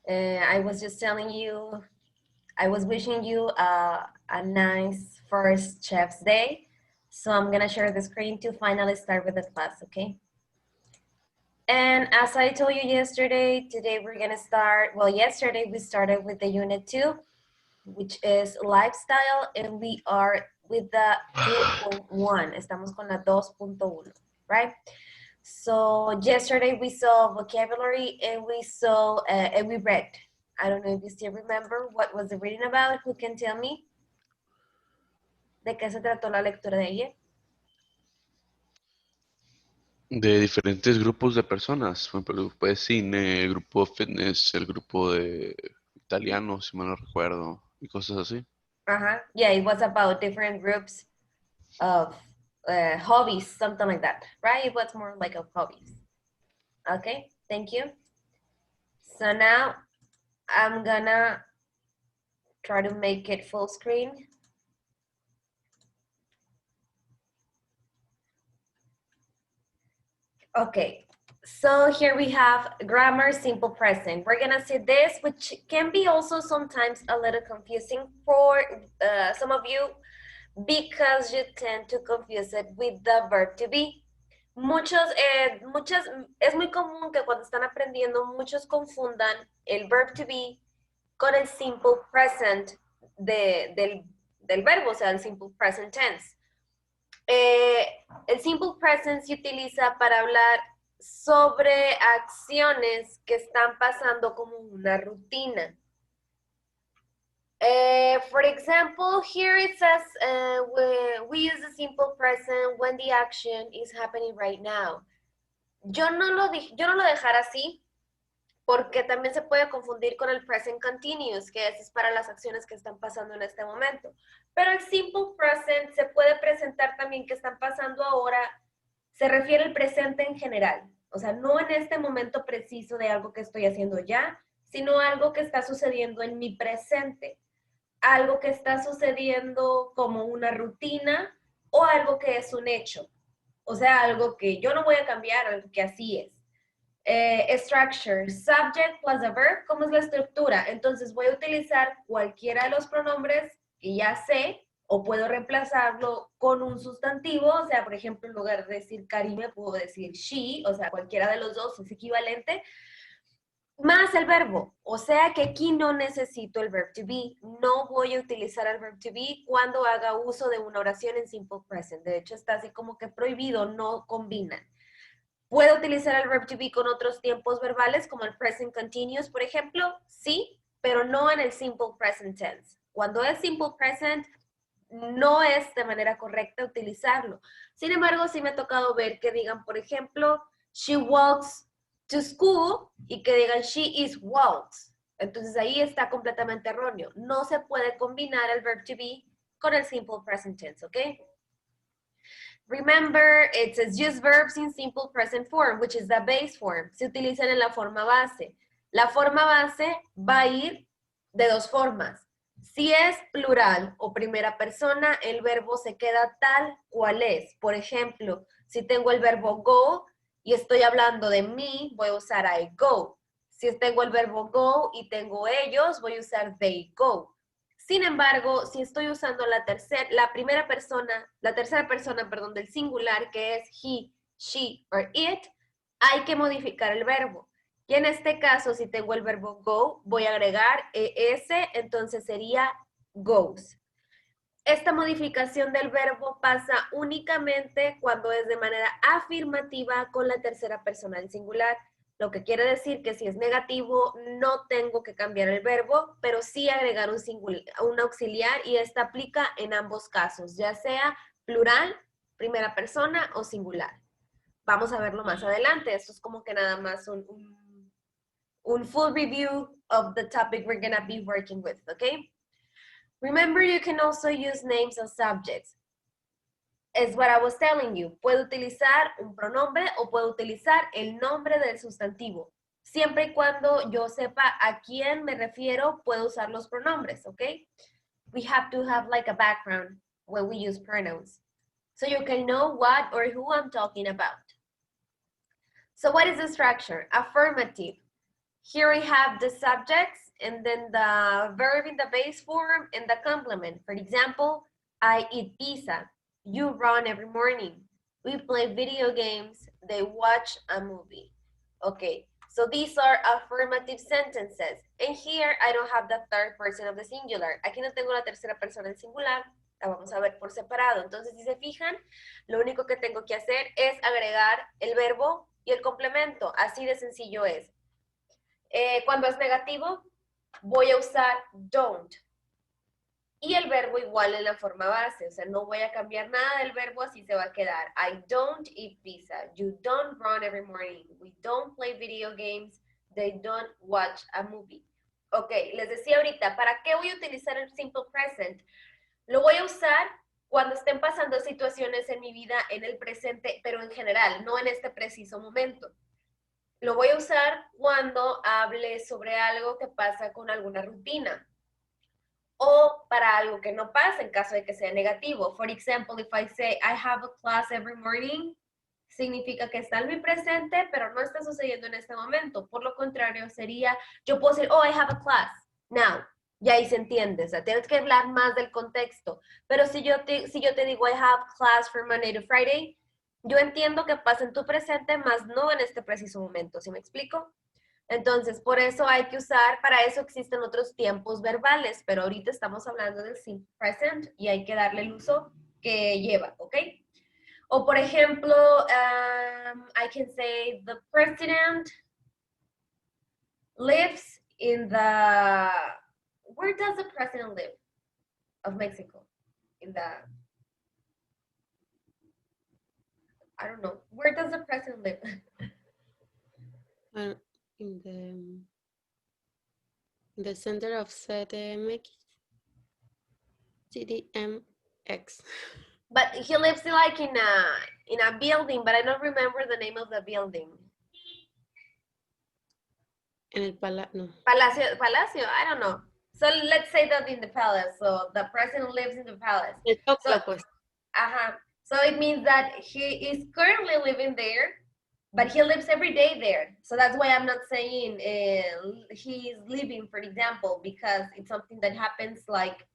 I was just telling you, I was wishing you a nice first Chef's Day. So I'm gonna share the screen to finally start with the class, okay? And as I told you yesterday, today we're gonna start, well, yesterday we started with the unit 2, which is lifestyle, and we are with the 2.1. Estamos con la 2.1, right? So yesterday we saw vocabulary and we saw, and we read. I don't know if you still remember what was the reading about. Who can tell me? ¿De qué se trató la lectura de ayer? De diferentes grupos de personas, por ejemplo, el grupo de cine, el grupo de fitness, el grupo de italiano, si mal no recuerdo, y cosas así. Yeah, it was about different groups of hobbies, something like that, right? It was more like of hobbies. Okay, thank you. So now I'm gonna try to make it full screen. Okay, so here we have grammar simple present. We're gonna see this, which can be also sometimes a little confusing for some of you because you tend to confuse it with the verb to be. Es muy común que cuando están aprendiendo, muchos confundan el verb to be con el simple present del verbo, o sea, el simple present tense. El simple present se utiliza para hablar sobre acciones que están pasando como una rutina. For example, here it says we use the simple present when the action is happening right now. Yo no lo dejara así porque también se puede confundir con el present continuous, que es para las acciones que están pasando en este momento. Pero el simple present se puede presentar también que están pasando ahora, se refiere al presente en general. O sea, no en este momento preciso de algo que estoy haciendo ya, sino algo que está sucediendo en mi presente. Algo que está sucediendo como una rutina o algo que es un hecho. O sea, algo que yo no voy a cambiar, algo que así es. Structure, subject plus a verb, ¿cómo es la estructura? Entonces voy a utilizar cualquiera de los pronombres que ya sé, o puedo reemplazarlo con un sustantivo, o sea, por ejemplo, en lugar de decir Karime, puedo decir she, o sea, cualquiera de los dos es equivalente, más el verbo, o sea que aquí no necesito el verb to be, no voy a utilizar el verb to be cuando haga uso de una oración en simple present, de hecho está así como que prohibido, no combinan. ¿Puedo utilizar el verb to be con otros tiempos verbales como el present continuous, por ejemplo? Sí, pero no en el simple present tense. Cuando es simple present, no es de manera correcta utilizarlo. Sin embargo, sí me ha tocado ver que digan, por ejemplo, she walks to school y que digan she is walks. Entonces ahí está completamente erróneo. No se puede combinar el verb to be con el simple present tense, ¿ok? Remember, it says use verbs in simple present form, which is the base form. Se utilizan en la forma base. La forma base va a ir de dos formas. Si es plural o primera persona, el verbo se queda tal cual es. Por ejemplo, si tengo el verbo go y estoy hablando de mí, voy a usar I go. Si tengo el verbo go y tengo ellos, voy a usar they go. Sin embargo, si estoy usando la tercera persona, perdón, del singular, que es he, she or it, hay que modificar el verbo. Y en este caso, si tengo el verbo go, voy a agregar es, entonces sería goes. Esta modificación del verbo pasa únicamente cuando es de manera afirmativa con la tercera persona del singular. Lo que quiere decir que si es negativo, no tengo que cambiar el verbo, pero sí agregar un auxiliar, y esta aplica en ambos casos, ya sea plural, primera persona o singular. Vamos a verlo más adelante. Esto es como que nada más un full review of the topic we're going to be working with, okay? Remember, you can also use names as subjects. Es what I was telling you. Puedo utilizar un pronombre o puedo utilizar el nombre del sustantivo. Siempre y cuando yo sepa a quién me refiero, puedo usar los pronombres, ¿ok? We have to have like a background when we use pronouns, so you can know what or who I'm talking about. So what is the structure? Affirmative. Here we have the subjects and then the verb in the base form and the complement. For example, I eat pizza. You run every morning. We play video games. They watch a movie. Okay, so these are affirmative sentences. And here I don't have the third person of the singular. Aquí no tengo la tercera persona del singular. La vamos a ver por separado. Entonces, si se fijan, lo único que tengo que hacer es agregar el verbo y el complemento. Así de sencillo es. Cuando es negativo, voy a usar don't. Y el verbo igual en la forma base, o sea, no voy a cambiar nada del verbo, así se va a quedar. I don't eat pizza. You don't run every morning. We don't play video games. They don't watch a movie. Ok, les decía ahorita, ¿para qué voy a utilizar el simple present? Lo voy a usar cuando estén pasando situaciones en mi vida en el presente, pero en general, no en este preciso momento. Lo voy a usar cuando hable sobre algo que pasa con alguna rutina o para algo que no pasa en caso de que sea negativo. For example, if I say I have a class every morning, significa que está en mi presente, pero no está sucediendo en este momento. Por lo contrario, sería, yo puedo decir, oh, I have a class now. Y ahí se entiende, o sea, tienes que hablar más del contexto. Pero si yo te digo, I have class from Monday to Friday, yo entiendo que pasa en tu presente, más no en este preciso momento, ¿sí me explico? Entonces, por eso hay que usar, para eso existen otros tiempos verbales, pero ahorita estamos hablando del simple present y hay que darle el uso que lleva, ¿ok? O por ejemplo, I can say the president lives in the, where does the president live of Mexico? In the, I don't know. Where does the president live? In the center of CDMX. But he lives like in a building, but I don't remember the name of the building. En el no. Palacio, I don't know. So let's say that in the palace. So the president lives in the palace. So, pues. So it means that he is currently living there, but he lives every day there. So that's why I'm not saying he's living, for example, because it's something that happens like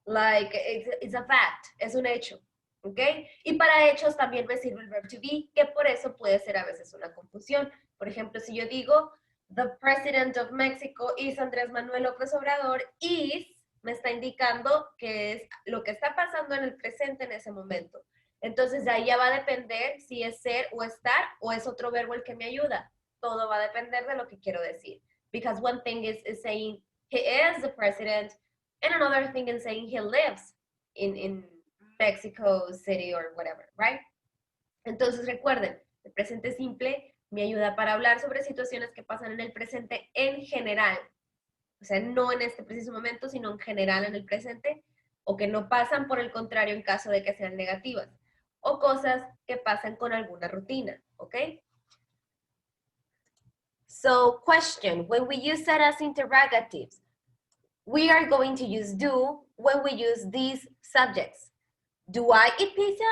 it's a fact, es un hecho. ¿Ok? Y para hechos también me sirve el verb to be, que por eso puede ser a veces una confusión. Por ejemplo, si yo digo, the president of Mexico is Andrés Manuel López Obrador, is, me está indicando que es lo que está pasando en el presente en ese momento. Entonces, de ahí ya va a depender si es ser o estar, o es otro verbo el que me ayuda. Todo va a depender de lo que quiero decir. Because one thing is saying, he is the president, and another thing is saying he lives in Mexico City or whatever, right? Entonces recuerden, el presente simple me ayuda para hablar sobre situaciones que pasan en el presente en general. O sea, no en este preciso momento, sino en general en el presente, o que no pasan, por el contrario, en caso de que sean negativas, o cosas que pasan con alguna rutina, ¿ok? So, question, when we use that as interrogatives, we are going to use do when we use these subjects. Do I eat pizza?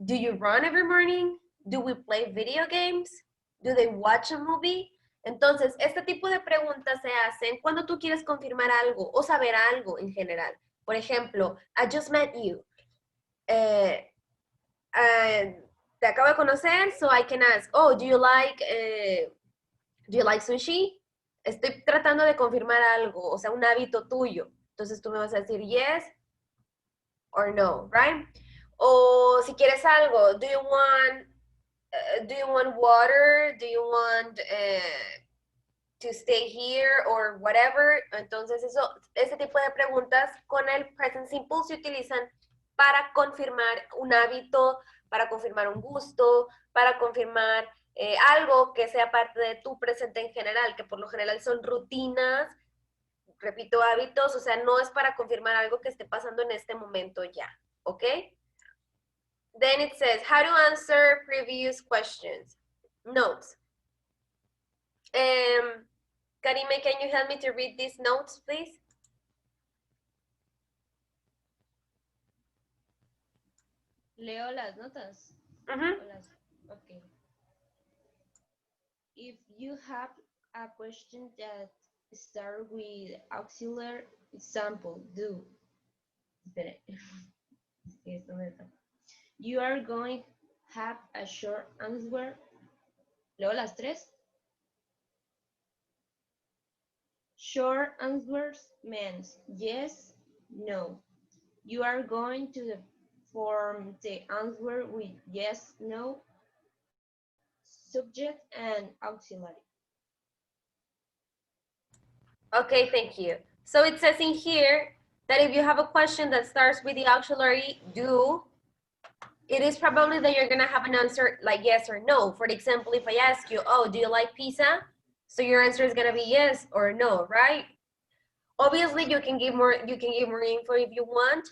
Do you run every morning? Do we play video games? Do they watch a movie? Entonces, este tipo de preguntas se hacen cuando tú quieres confirmar algo o saber algo en general. Por ejemplo, I just met you. Te acabo de conocer, so I can ask, oh, do you like sushi? Estoy tratando de confirmar algo, o sea, un hábito tuyo. Entonces tú me vas a decir yes or no, right? O si quieres algo, do you want water? Do you want to stay here or whatever? Entonces ese tipo de preguntas con el present simple se utilizan para confirmar un hábito, para confirmar un gusto, para confirmar algo que sea parte de tu presente en general, que por lo general son rutinas, repito, hábitos, o sea, no es para confirmar algo que esté pasando en este momento ya, ¿ok? Then it says, how to answer previous questions. Notes. Karime, can you help me to read these notes, please? Leo las notas. Uh-huh. Okay. If you have a question that starts with auxiliary example, do. Espere. Esto me está. You are going to have a short answer. Leo las tres. Short answers means yes, no. You are going to form the answer with yes, no, subject, and auxiliary. Okay, thank you. So it says in here that if you have a question that starts with the auxiliary do, it is probably that you're gonna have an answer like yes or no. For example, if I ask you, oh, do you like pizza? So your answer is gonna be yes or no, right? Obviously, you can give more info if you want,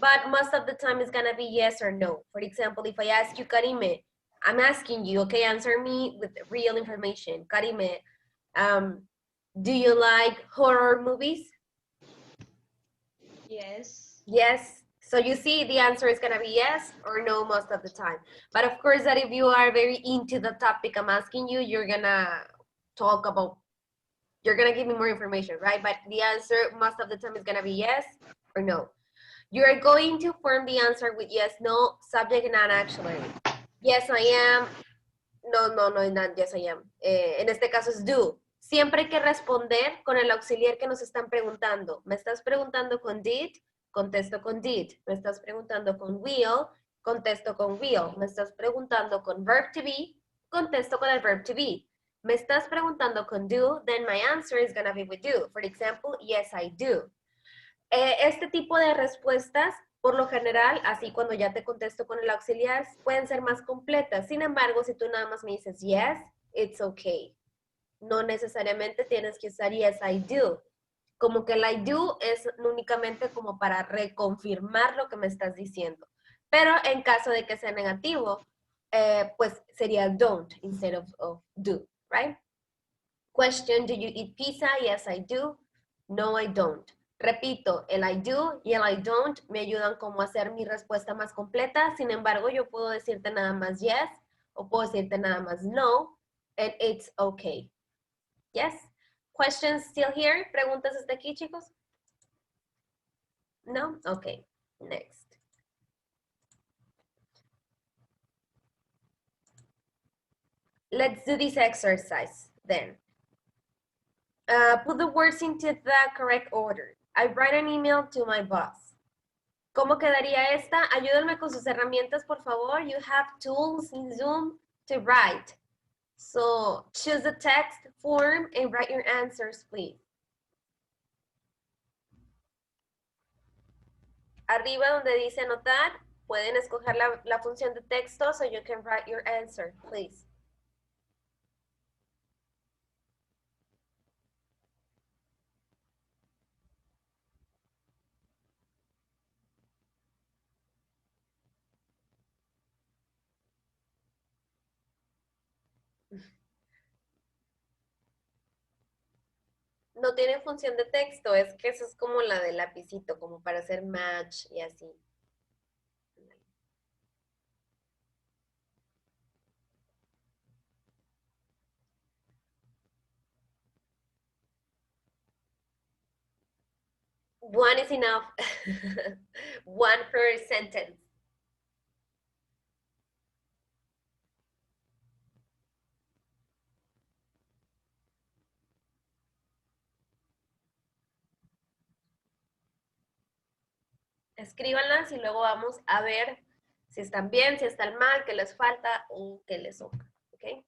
but most of the time it's gonna be yes or no. For example, if I ask you, Karime, I'm asking you, okay, answer me with real information. Karime, do you like horror movies? Yes. Yes. So you see, the answer is gonna be yes or no most of the time. But of course, that if you are very into the topic I'm asking you, you're gonna talk about, you're gonna give me more information, right? But the answer most of the time is gonna be yes or no. You are going to form the answer with yes, no, subject, and non-auxiliary. Yes, I am. No, no, no, not yes, I am. En este caso es do. Siempre hay que responder con el auxiliar que nos están preguntando. Me estás preguntando con did, contesto con did. Me estás preguntando con will, contesto con will. Me estás preguntando con verb to be, contesto con el verb to be. Me estás preguntando con do, then my answer is going to be with do. For example, yes, I do. Este tipo de respuestas, por lo general, así cuando ya te contesto con el auxiliar, pueden ser más completas. Sin embargo, si tú nada más me dices yes, it's okay. No necesariamente tienes que usar yes, I do. Como que el I do es únicamente como para reconfirmar lo que me estás diciendo. Pero en caso de que sea negativo, pues sería don't instead of do, right? Question, do you eat pizza? Yes, I do. No, I don't. Repito, el I do y el I don't me ayudan como a hacer mi respuesta más completa. Sin embargo, yo puedo decirte nada más yes o puedo decirte nada más no, and it's okay. Yes? Questions still here? ¿Preguntas hasta aquí, chicos? No? Okay, next. Let's do this exercise then. Put the words into the correct order. I write an email to my boss. ¿Cómo quedaría esta? Ayúdenme con sus herramientas, por favor. You have tools in Zoom to write. So choose the text form and write your answers, please. Arriba donde dice anotar, pueden escoger la función de texto so you can write your answer, please. No tiene función de texto, es que eso es como la del lapicito, como para hacer match y así. One is enough. One per sentence. Escríbanlas y luego vamos a ver si están bien, si están mal, qué les falta o qué les sobra. ¿Ok?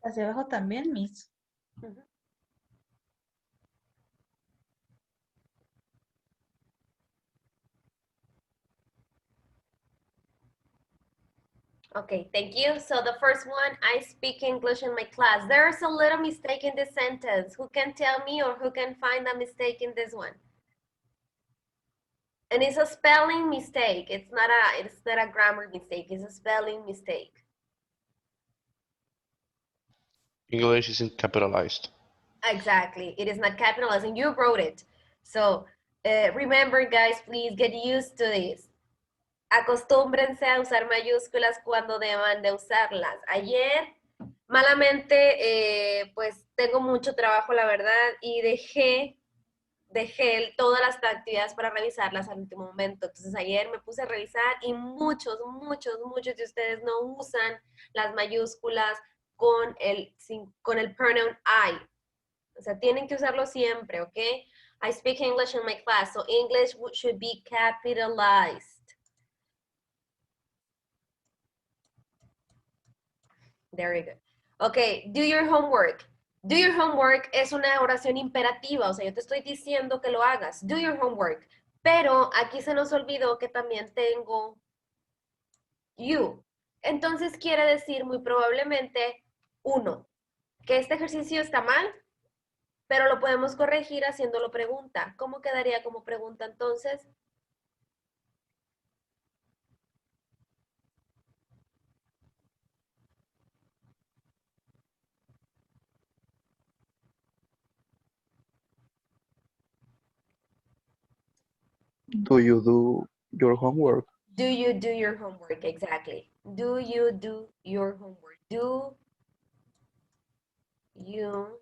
Hacia abajo también, Miss. Ujú. Okay, thank you. So the first one, I speak English in my class. There's a little mistake in this sentence. Who can tell me or who can find a mistake in this one? And it's a spelling mistake. It's not a grammar mistake. It's a spelling mistake. English isn't capitalized. Exactly. It is not capitalized, and you wrote it. So remember, guys, please get used to this. Acostúmbrense a usar mayúsculas cuando deban de usarlas. Ayer, malamente, pues tengo mucho trabajo, la verdad, y dejé todas las actividades para revisarlas al último momento. Entonces ayer me puse a revisar y muchos de ustedes no usan las mayúsculas con el pronoun I. O sea, tienen que usarlo siempre, ¿ok? I speak English in my class, so English should be capitalized. Very good. Ok, do your homework. Do your homework es una oración imperativa, o sea, yo te estoy diciendo que lo hagas. Do your homework. Pero aquí se nos olvidó que también tengo you. Entonces quiere decir muy probablemente, uno, que este ejercicio está mal, pero lo podemos corregir haciéndolo pregunta. ¿Cómo quedaría como pregunta entonces? Do you do your homework? Do you do your homework? Exactly. Do you do your homework? Do you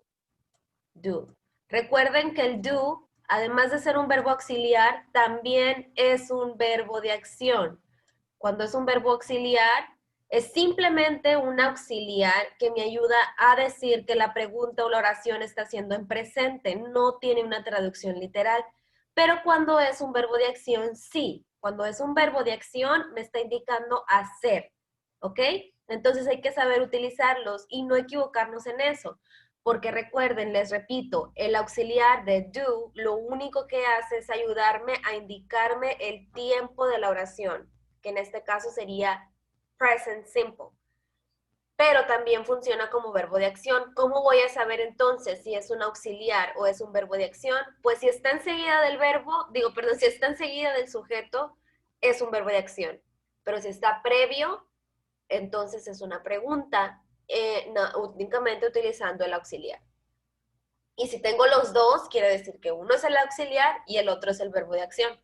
do. Recuerden que el do, además de ser un verbo auxiliar, también es un verbo de acción. Cuando es un verbo auxiliar, es simplemente un auxiliar que me ayuda a decir que la pregunta o la oración está siendo en presente, no tiene una traducción literal. Pero cuando es un verbo de acción, sí. Cuando es un verbo de acción, me está indicando hacer, ¿ok? Entonces hay que saber utilizarlos y no equivocarnos en eso. Porque recuerden, les repito, el auxiliar de do lo único que hace es ayudarme a indicarme el tiempo de la oración, que en este caso sería present simple. Pero también funciona como verbo de acción. ¿Cómo voy a saber entonces si es un auxiliar o es un verbo de acción? Pues si está enseguida del verbo, si está enseguida del sujeto, es un verbo de acción. Pero si está previo, entonces es una pregunta, únicamente utilizando el auxiliar. Y si tengo los dos, quiere decir que uno es el auxiliar y el otro es el verbo de acción.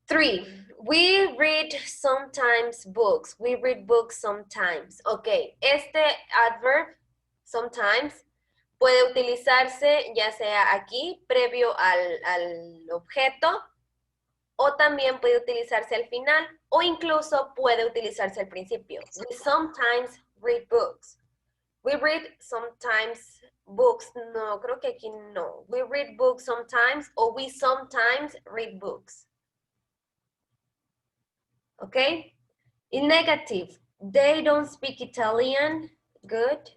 3. We read sometimes books. We read books sometimes. Ok, este adverb, sometimes, puede utilizarse ya sea aquí, previo al objeto, o también puede utilizarse al final, o incluso puede utilizarse al principio. We sometimes read books. We read sometimes books. No, creo que aquí no. We read books sometimes, or we sometimes read books. Okay? In negative, they don't speak Italian. Good.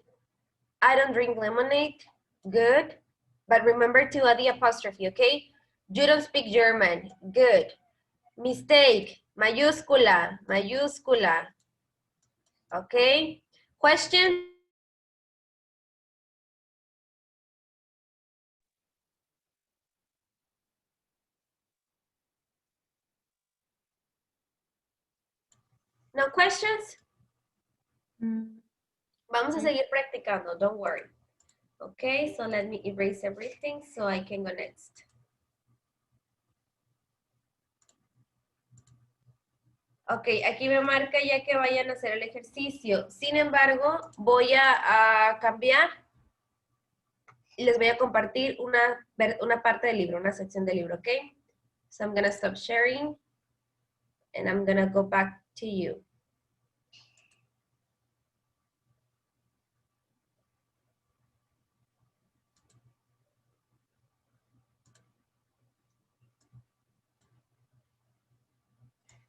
I don't drink lemonade. Good. But remember to add the apostrophe, okay? You don't speak German. Good. Mistake. Mayúscula. Mayúscula. Okay? Question? No questions? Vamos a seguir practicando, don't worry. Okay, so let me erase everything so I can go next. Ok, aquí me marca ya que vayan a hacer el ejercicio. Sin embargo, voy a cambiar y les voy a compartir una parte del libro, una sección del libro, ¿ok? So I'm gonna stop sharing and I'm gonna go back to you.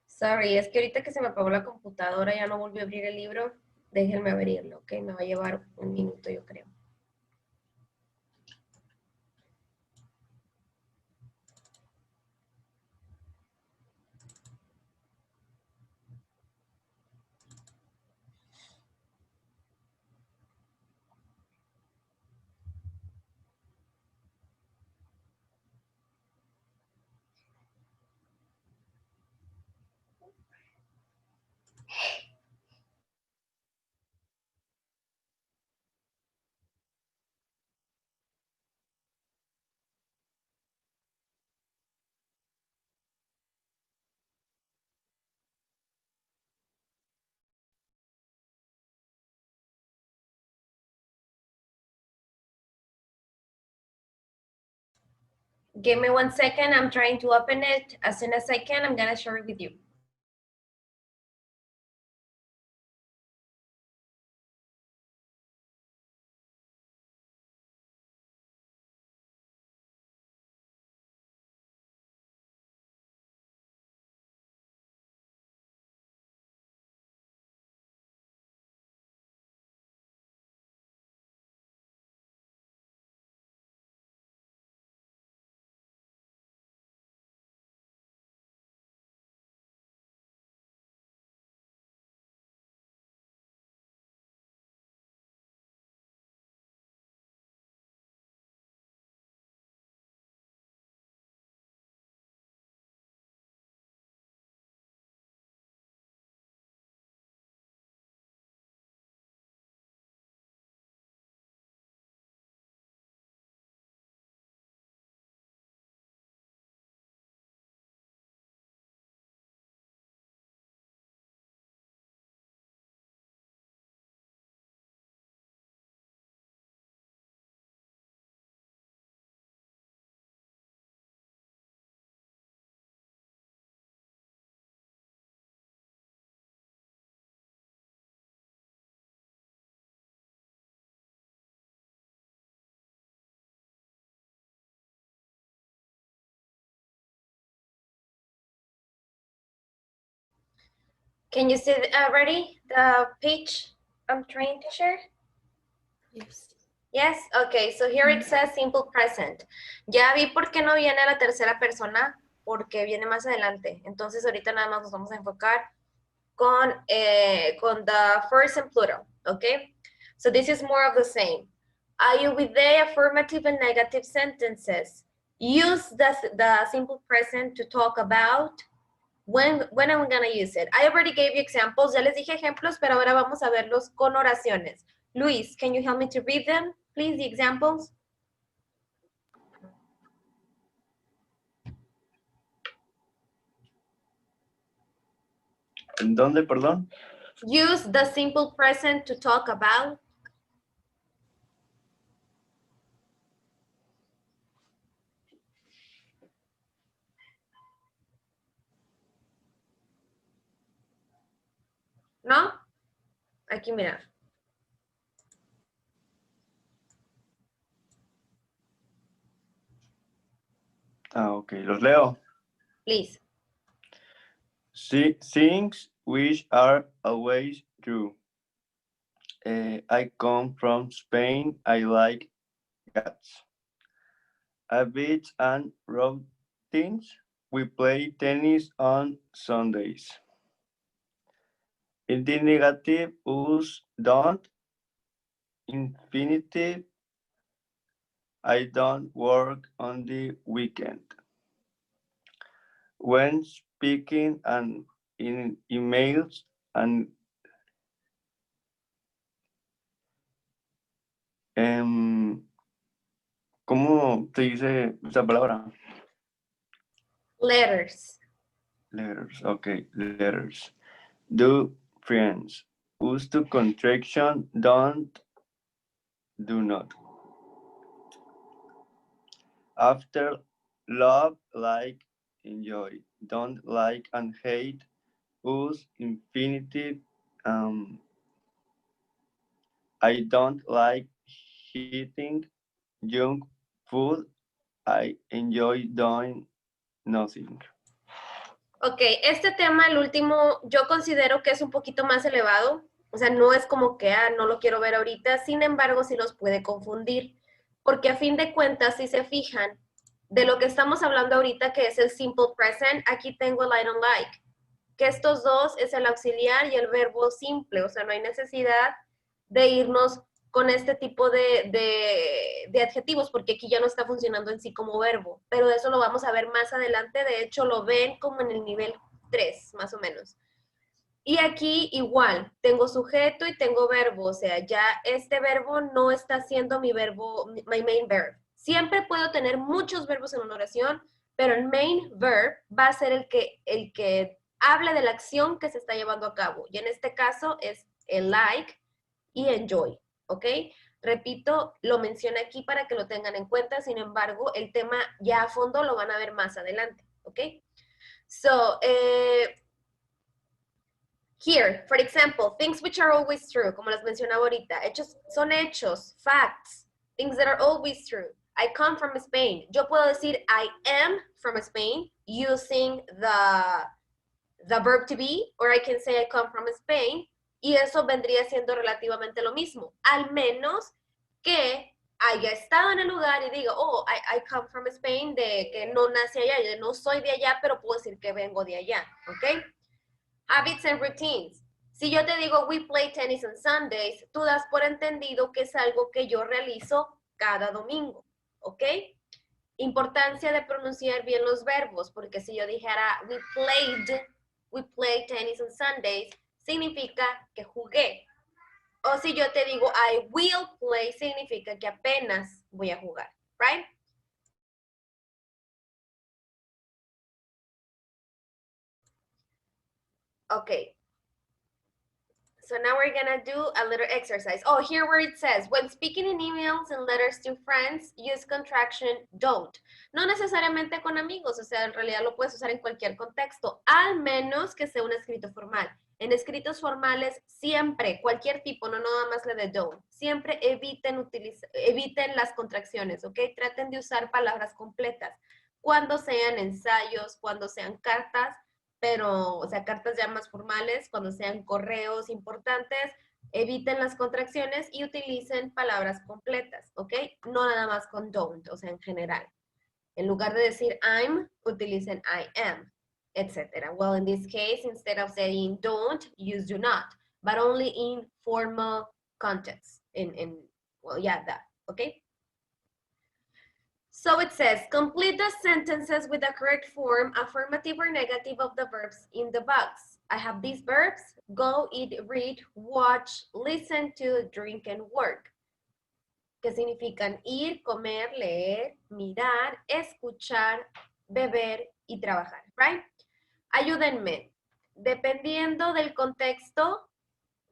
Sorry, es que ahorita que se me apagó la computadora ya no volví a abrir el libro. Déjenme abrirlo, ¿ok? Me va a llevar un minuto, yo creo. Give me 1 second. I'm trying to open it. As soon as I can, I'm gonna share it with you. Can you see already the page I'm trying to share? Yes. Yes, okay, so here it says simple present. Ya vi por qué no viene la tercera persona, porque viene más adelante. Entonces ahorita nada más nos vamos a enfocar con the first and plural, okay? So this is more of the same. Are you with the affirmative and negative sentences? Use the simple present to talk about. When am I going to use it? I already gave you examples. Ya les dije ejemplos, pero ahora vamos a verlos con oraciones. Luis, can you help me to read them, please, the examples? ¿En dónde, perdón? Use the simple present to talk about. ¿No? Aquí, mira. Ah, ok, los leo. Please. Things which are always true. I come from Spain. I like cats. A beach and routines. We play tennis on Sundays. In the negative, use don't. Infinitive, I don't work on the weekend. When speaking and in emails and ¿cómo se dice esa palabra? Letters. Letters, okay, letters. Do friends. Use to contraction, don't, do not. After, love, like, enjoy. Don't like and hate. Use infinitive. I don't like eating junk food. I enjoy doing nothing. Ok, este tema, el último, yo considero que es un poquito más elevado. O sea, no es como que, no lo quiero ver ahorita. Sin embargo, sí los puede confundir. Porque a fin de cuentas, si se fijan, de lo que estamos hablando ahorita, que es el simple present, aquí tengo el I don't like. Que estos dos es el auxiliar y el verbo simple. O sea, no hay necesidad de irnos con este tipo de adjetivos, porque aquí ya no está funcionando en sí como verbo, pero de eso lo vamos a ver más adelante. De hecho, lo ven como en el nivel 3, más o menos. Y aquí igual, tengo sujeto y tengo verbo, o sea, ya este verbo no está siendo mi verbo, my main verb. Siempre puedo tener muchos verbos en una oración, pero el main verb va a ser el que habla de la acción que se está llevando a cabo. Y en este caso es el like y enjoy, ¿ok? Repito, lo mencioné aquí para que lo tengan en cuenta, sin embargo, el tema ya a fondo lo van a ver más adelante, ¿ok? So, here, for example, things which are always true, como les mencionaba ahorita, hechos, son hechos, facts, things that are always true. I come from Spain. Yo puedo decir I am from Spain using the verb to be, or I can say I come from Spain, y eso vendría siendo relativamente lo mismo, al menos que haya estado en el lugar y diga, oh, I come from Spain, de que no nací allá, yo no soy de allá, pero puedo decir que vengo de allá, ¿ok? Habits and routines. Si yo te digo, we play tennis on Sundays, tú das por entendido que es algo que yo realizo cada domingo, ¿ok? Importancia de pronunciar bien los verbos, porque si yo dijera, we played tennis on Sundays, significa que jugué. O si yo te digo, I will play, significa que apenas voy a jugar, right? Okay. So now we're gonna do a little exercise. Oh, here where it says, when speaking in emails and letters to friends, use contraction don't. No necesariamente con amigos, o sea, en realidad lo puedes usar en cualquier contexto, al menos que sea un escrito formal. En escritos formales, siempre, cualquier tipo, no nada más le de don't, siempre eviten las contracciones, ¿ok? Traten de usar palabras completas. Cuando sean ensayos, cuando sean cartas, pero, o sea, cartas ya más formales, cuando sean correos importantes, eviten las contracciones y utilicen palabras completas, ¿ok? No nada más con don't, o sea, en general. En lugar de decir I'm, utilicen I am, etc. Well, in this case, instead of saying don't, use do not, but only in formal context. Well, yeah, that, okay? So it says, complete the sentences with the correct form, affirmative or negative of the verbs in the box. I have these verbs, go, eat, read, watch, listen to, drink, and work. Que significan ir, comer, leer, mirar, escuchar, beber y trabajar, right? Ayúdenme. Dependiendo del contexto,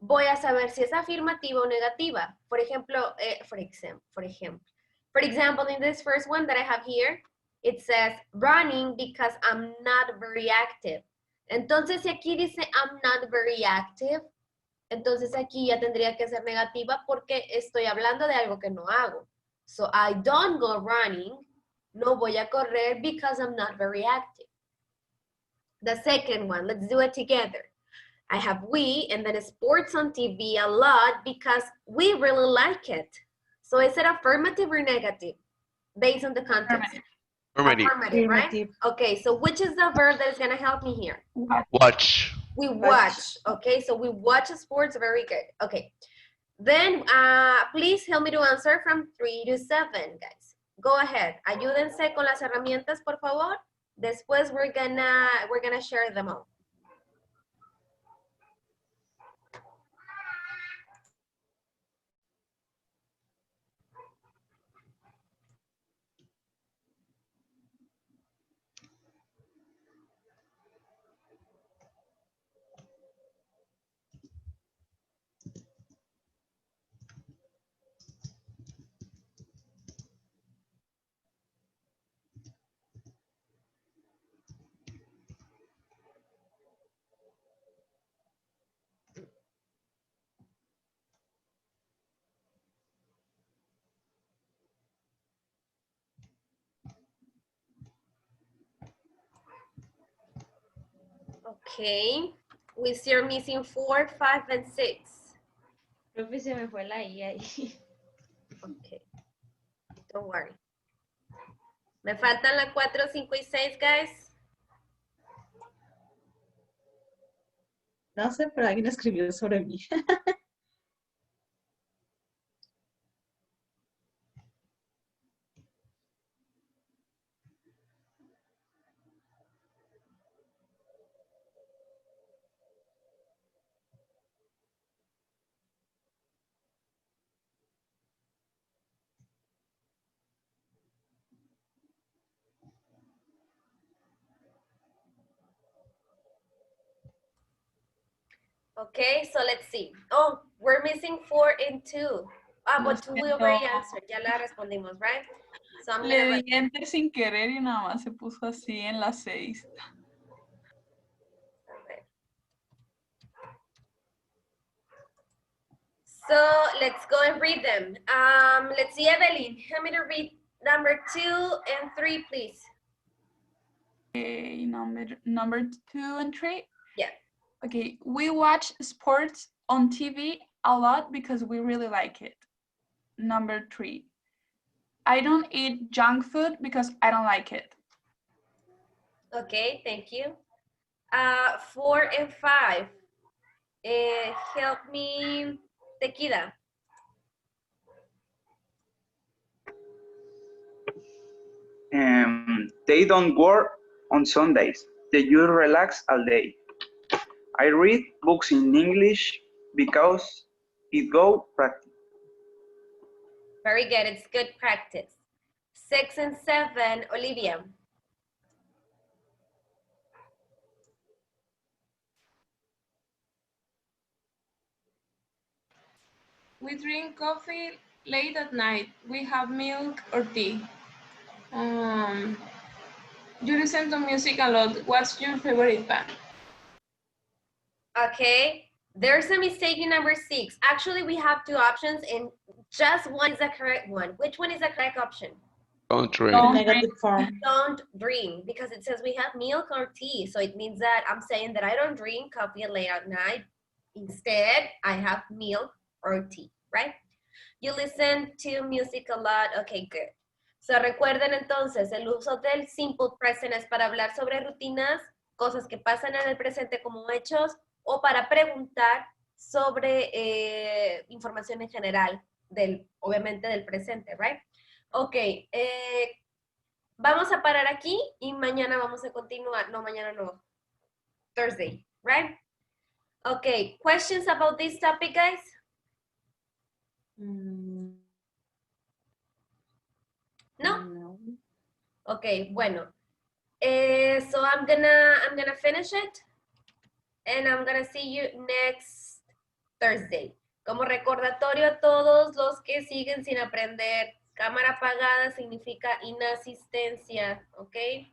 voy a saber si es afirmativa o negativa. For example, in this first one that I have here, it says running because I'm not very active. Entonces, si aquí dice I'm not very active, entonces aquí ya tendría que ser negativa porque estoy hablando de algo que no hago. So, I don't go running, no voy a correr because I'm not very active. The second one, let's do it together. I have we and then sports on TV a lot because we really like it. So is it affirmative or negative based on the context? Affirmative, right? Okay, so which is the verb that is going to help me here? Watch. We watch. Okay, so we watch sports. Very good. Okay, then please help me to answer from 3 to 7, guys. Go ahead. Ayúdense con las herramientas, por favor. Después we're gonna share them all. Okay, we see you're missing 4, 5, and 6. Profe, se me fue la I ahí. Okay, don't worry. Me faltan la 4, 5 y 6, guys. No sé, pero alguien escribió sobre mí. Okay, so let's see. Oh, we're missing 4 and 2. Lo but we already siento. answered. Ya la respondimos, right? So I'm Le gonna di write. enter sin querer y nada más se puso así en las 6. So let's go and read them. Let's see, Evelyn. Help me to read number 2 and 3, please. Okay, number 2 and 3. Yeah. Okay, we watch sports on TV a lot because we really like it. Number 3. I don't eat junk food because I don't like it. Okay, thank you. 4 and 5. Help me, Tequila. They don't work on Sundays. They just relax all day. I read books in English because it go practice. Very good, it's good practice. 6 and 7, Olivia. We drink coffee late at night. We have milk or tea. You listen to music a lot. What's your favorite band? Okay, there's a mistake in number 6. Actually, we have 2 options and just one is the correct one. Which one is the correct option? Don't drink. Don't Negative form. Don't drink, because it says we have milk or tea. So it means that I'm saying that I don't drink coffee late at night. Instead, I have milk or tea, right? You listen to music a lot. Okay, good. So recuerden entonces, el uso del simple present es para hablar sobre rutinas, cosas que pasan en el presente como hechos, o para preguntar sobre información en general, obviamente del presente, right? Ok, vamos a parar aquí y mañana vamos a continuar. No, mañana no. Thursday, right? Okay, questions about this topic, guys? No? No. Okay, bueno. So I'm gonna finish it and I'm gonna see you next Thursday. Como recordatorio a todos los que siguen sin aprender, cámara apagada significa inasistencia, okay?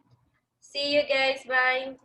See you guys, bye.